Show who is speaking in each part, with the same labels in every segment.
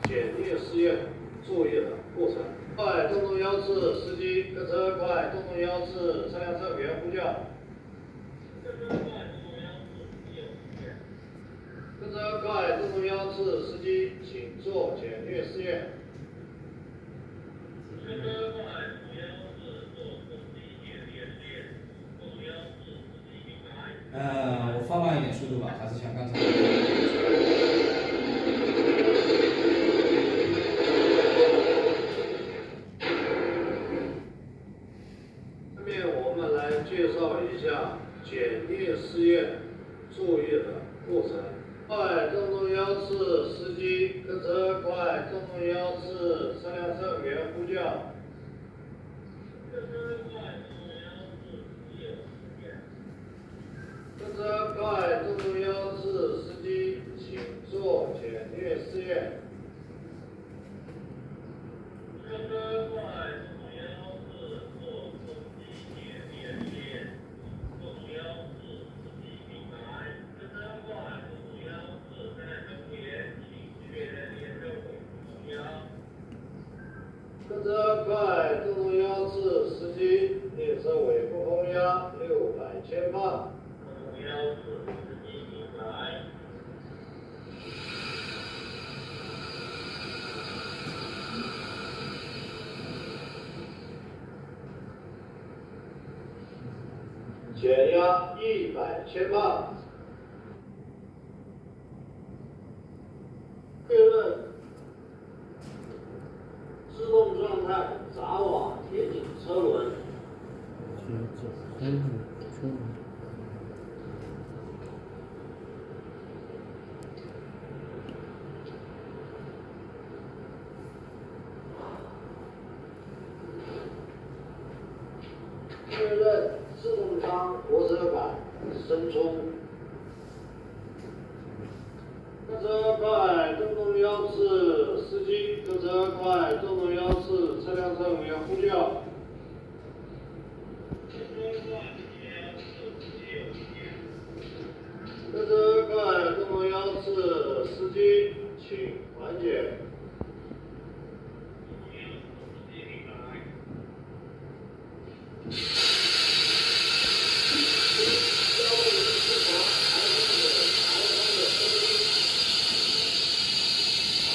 Speaker 1: 检验试验作业的过程。快，动作标志，司机跟车快，动作标志，车辆乘务员呼叫。跟车快，动作标志，司机请做检验试验。跟车快，动作标志，做司机检验试验。动作标志，司机明白。
Speaker 2: 我放慢一点速度吧，还是像刚才。
Speaker 1: 下面我们来介绍一下检验试验作业的过程。快，动作标志，司机跟车快，动作标志，车辆乘务员呼叫。跟车快，动作标志，司机有试验。跟车快，动作标志，司机请做检验试验。跟车快，动作标志，做司机检验试验。动作标志，司机明白。跟车快，动作标志，车辆乘务员请确认列车尾部风压。跟车快，动作标志，司机列车尾部风压600千帕。动作标志，司机明白。减压100千帕。确认自动状态闸瓦铁井车轮。确认自动舱活塞板升冲。跟车快，动作标志，司机跟车快，动作标志，车辆乘务员呼叫。跟车快，动作标志，司机请缓解。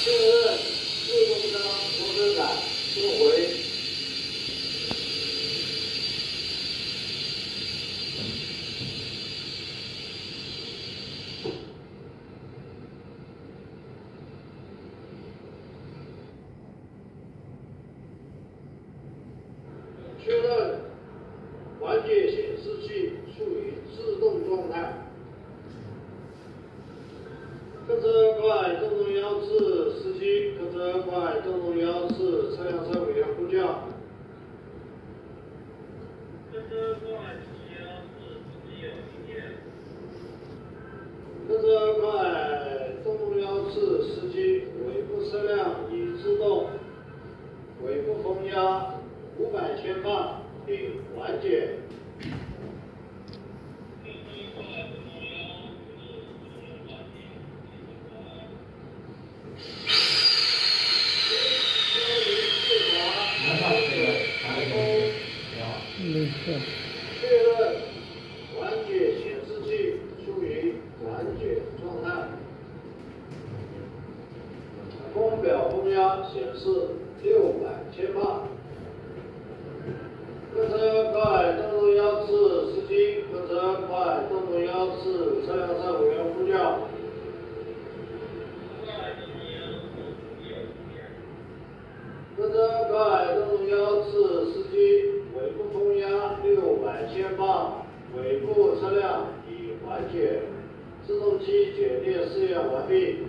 Speaker 1: 确认自动舱活塞杆收回。确认缓解显示器处于自动状态。跟车快，动作标志，司机跟车快，动作标志，车辆乘务员呼叫。跟车快，动作标志，司机有经验。跟车快，动作标志，司机尾部车辆已自动，尾部风压500千帕，请缓解。确认缓解显示器处于缓解状态。空表风压显示600千帕。跟车快，动作标志，司机跟车快，动作标志，车辆乘务员呼叫。跟车快，动作标志，司机尾部风压600千帕，尾部车辆已缓解，自动机检验试验完毕。